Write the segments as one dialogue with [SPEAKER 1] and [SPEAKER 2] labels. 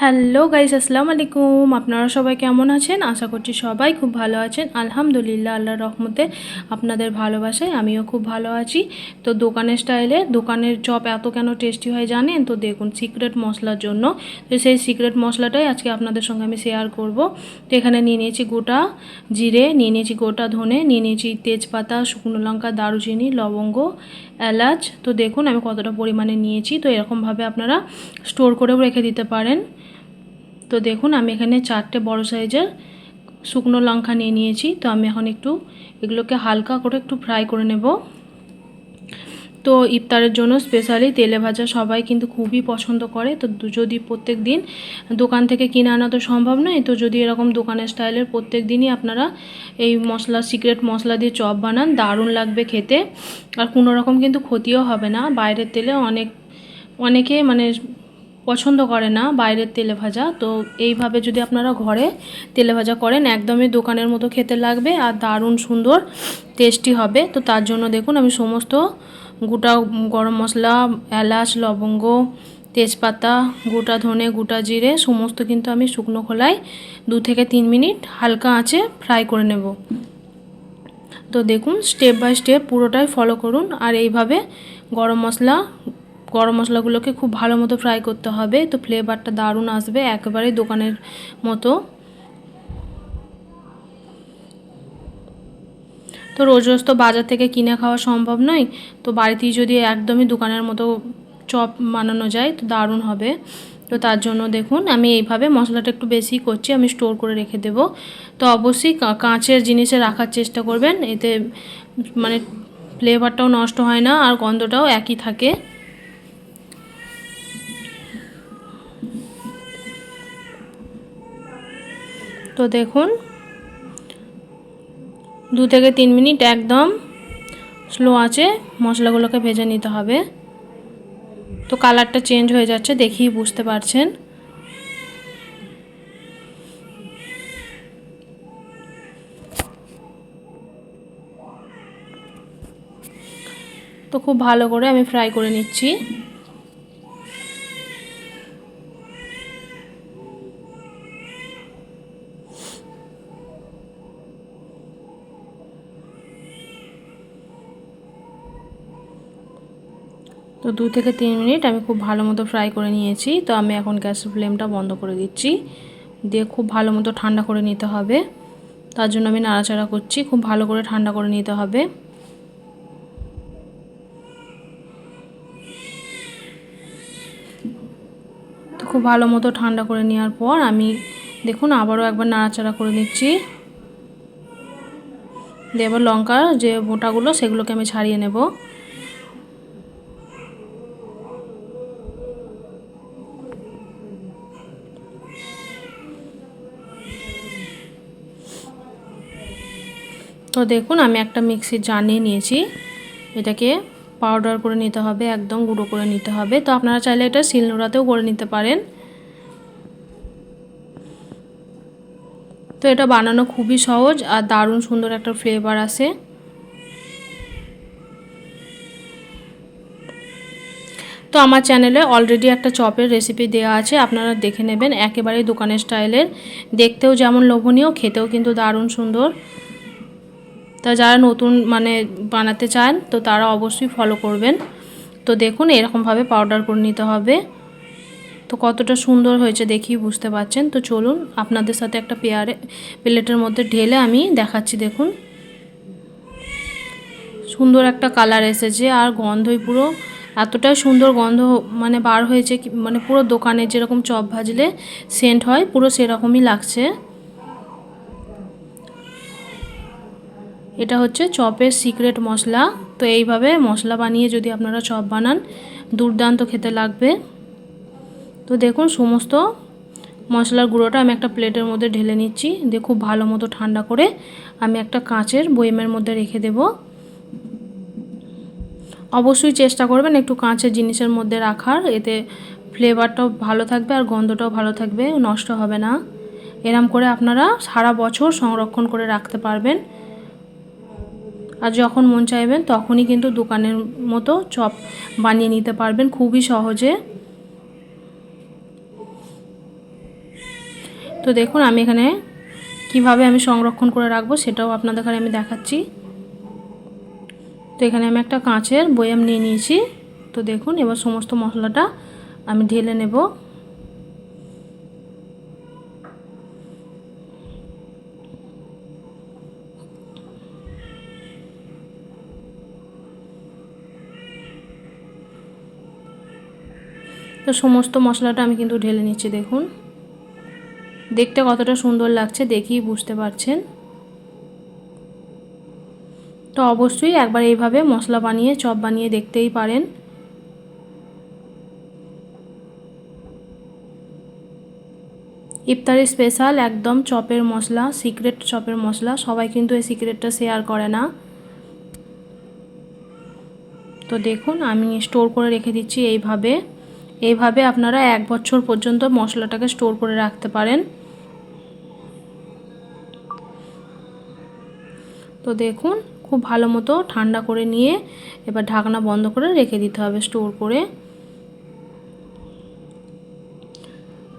[SPEAKER 1] Hello guys, আসসালামু আলাইকুম। আপনারা সবাই কেমন আছেন? আশা করছি সবাই খুব ভালো আছেন। আলহামদুলিল্লাহ, আল্লাহর রহমতে আপনাদের ভালোবাসায় আমিও খুব ভালো আছি। তো দোকানের স্টাইলে দোকানের চপ এত কেন টেস্টি হয় জানেন? তো দেখুন, সিক্রেট মশলার জন্য। তো সেই সিক্রেট মশলাটাই আজকে আপনাদের সঙ্গে আমি শেয়ার করব। তো এখানে নিয়ে নিয়েছি গোটা জিরে, নিয়ে নিয়েছি গোটা ধনে, নিয়ে নিয়েছি তেজপাতা, শুকনো লঙ্কা, দারুচিনি, লবঙ্গ, এলাচ। তো দেখুন আমি কতটা পরিমাণে নিয়েছি। তো এরকমভাবে আপনারা স্টোর করেও রেখে দিতে পারেন। তো দেখুন আমি এখানে 4টে বড় সাইজের শুকনো লঙ্কা নিয়ে নিয়েছি। তো আমি এখন একটু এগুলোকে হালকা করে একটু ফ্রাই করে নেব। তো ইফতারের জন্য স্পেশালি তেলে ভাজা সবাই কিন্তু খুবই পছন্দ করে। তো যদি প্রত্যেক দিন দোকান থেকে কিনে আনা তো সম্ভব নয়, তো যদি এরকম দোকানের স্টাইলের প্রত্যেক দিনই আপনারা এই সিক্রেট মশলা দিয়ে চপ বানান, দারুণ লাগবে খেতে। আর কোনো রকম কিন্তু ক্ষতিও হবে না। বাইরের তেলে অনেকে পছন্দ করে না বাইরের তেলে ভাজা। তো এইভাবে যদি আপনারা ঘরে তেলে ভাজা করেন, একদমই দোকানের মতো খেতে লাগবে আর দারুণ সুন্দর টেস্টি হবে। তো তার জন্য দেখুন আমি সমস্ত গোটা গরম মশলা, এলাচ, লবঙ্গ, তেজপাতা, গোটা ধনে, গোটা জিরে সমস্ত কিন্তু আমি শুকনো খোলায় 2 থেকে 3 মিনিট হালকা আঁচে ফ্রাই করে নেব। তো দেখুন স্টেপ বাই স্টেপ পুরোটাই ফলো করুন। আর এইভাবে গরম মশলাগুলোকে খুব ভালো মতো ফ্রাই করতে হবে। তো ফ্লেভারটা দারুণ আসবে, একেবারে দোকানের মতো। তো রোজ রোজ তো বাজার থেকে কিনে খাওয়া সম্ভব নয়। তো বাড়িতেই যদি একদমই দোকানের মতো চপ বানানো যায় তো দারুণ হবে। তো তার জন্য দেখুন আমি এইভাবে মশলাটা একটু বেশি করছি, আমি স্টোর করে রেখে দেব। তো অবশ্যই কাঁচের জিনিসে রাখার চেষ্টা করবেন, এতে ফ্লেভারটাও নষ্ট হয় না আর গন্ধটাও একই থাকে। তো দেখুন 2 থেকে 3 মিনিট একদম স্লো আঁচে মশলাগুলোকে ভেজে নিতে হবে। তো কালারটা চেঞ্জ হয়ে যাচ্ছে, দেখেই বুঝতে পারছেন। তো খুব ভালো করে আমি ফ্রাই করে নিচ্ছি। তো 2 থেকে 3 মিনিট আমি খুব ভালো মতো ফ্রাই করে নিয়েছি। তো আমি এখন গ্যাসের ফ্লেমটা বন্ধ করে দিচ্ছি, দিয়ে খুব ভালো মতো ঠান্ডা করে নিতে হবে। তার জন্য আমি নাড়াচাড়া করছি, খুব ভালো করে ঠান্ডা করে নিতে হবে। তো খুব ভালো মতো ঠান্ডা করে নেওয়ার পর আমি দেখুন আবারও একবার নাড়াচাড়া করে নিচ্ছি। দিয়ে এবার লঙ্কার যে বোটাগুলো সেগুলোকে আমি ছাড়িয়ে নেব। তো দেখুন আমি একটা মিক্সির জার নিয়ে নিয়েছি, এটাকে পাউডার করে নিতে হবে, একদম গুঁড়ো করে নিতে হবে। তো আপনারা চাইলে এটা শিলনোড়াতেও করে নিতে পারেন। তো এটা বানানো খুবই সহজ আর দারুণ সুন্দর একটা ফ্লেভার আসে। তো আমার চ্যানেলে অলরেডি একটা চপের রেসিপি দেওয়া আছে, আপনারা দেখে নেবেন। একেবারেই দোকানের স্টাইলের, দেখতেও যেমন লোভনীয়, খেতেও কিন্তু দারুণ সুন্দর। তা যারা নতুন বানাতে চান তো তারা অবশ্যই ফলো করবেন। তো দেখুন এরকমভাবে পাউডার করে নিতে হবে। তো কতটা সুন্দর হয়েছে দেখেই বুঝতে পারছেন। তো চলুন আপনাদের সাথে একটা প্লেটের মধ্যে ঢেলে আমি দেখাচ্ছি। দেখুন সুন্দর একটা কালার এসেছে আর গন্ধই পুরো এতটাই সুন্দর গন্ধ বার হয়েছে, পুরো দোকানে যেরকম চপ ভাজলে সেন্ট হয় পুরো সেরকমই লাগছে। এটা হচ্ছে চপের সিক্রেট মশলা। তো এইভাবে মশলা বানিয়ে যদি আপনারা চপ বানান দুর্দান্ত খেতে লাগবে। তো দেখুন সমস্ত মশলার গুঁড়োটা আমি একটা প্লেটের মধ্যে ঢেলে নিচ্ছি, দিয়ে খুব ভালো মতো ঠান্ডা করে আমি একটা কাঁচের বয়ামের মধ্যে রেখে দেব। অবশ্যই চেষ্টা করবেন একটু কাঁচের জিনিসের মধ্যে রাখার, এতে ফ্লেভারটাও ভালো থাকবে আর গন্ধটাও ভালো থাকবে, নষ্ট হবে না। এরম করে আপনারা সারা বছর সংরক্ষণ করে রাখতে পারবেন আর যখন মন চাইবেন তখনই কিন্তু দোকানের মতো চপ বানিয়ে নিতে পারবেন খুবই সহজে। তো দেখুন আমি এখানে কিভাবে আমি সংরক্ষণ করে রাখবো সেটাও আপনাদের এখানে আমি দেখাচ্ছি। তো এখানে আমি একটা কাঁচের বয়াম নিয়ে নিয়েছি। তো দেখুন এবার সমস্ত মশলাটা আমি ঢেলে নেব। তো সমস্ত মশলাটা আমি কিন্তু ঢেলে নিচ্ছি। দেখুন দেখতে কতটা সুন্দর লাগছে দেখেই বুঝতে পারছেন। তো অবশ্যই একবার এইভাবে মশলা বানিয়ে চপ বানিয়ে দেখতেই পারেন। ইফতারি স্পেশাল একদম চপের মশলা, সিক্রেট চপের মশলা। সবাই কিন্তু এই সিক্রেটটা শেয়ার করে না। তো দেখুন আমি স্টোর করে রেখে দিচ্ছি এইভাবে আপনারা 1 বছর পর্যন্ত মশলাটাকে স্টোর করে রাখতে পারেন। তো দেখুন খুব ভালো মতো ঠান্ডা করে নিয়ে এবার ঢাকনা বন্ধ করে রেখে দিতে হবে স্টোর করে।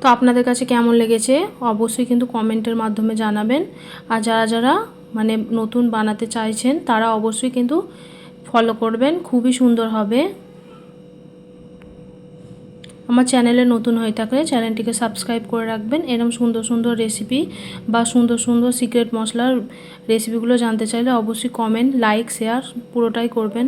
[SPEAKER 1] তো আপনাদের কাছে কেমন লেগেছে অবশ্যই কিন্তু কমেন্টের মাধ্যমে জানাবেন। আর যারা যারা মানে নতুন বানাতে চাইছেন তারা অবশ্যই কিন্তু ফলো করবেন, খুবই সুন্দর হবে। আমার চ্যানেলে নতুন হয়ে থাকলে চ্যানেলটিকে সাবস্ক্রাইব করে রাখবেন। এরকম সুন্দর সুন্দর রেসিপি বা সুন্দর সুন্দর সিক্রেট মশলার রেসিপিগুলো জানতে চাইলে অবশ্যই কমেন্ট, লাইক, শেয়ার পুরোটাই করবেন।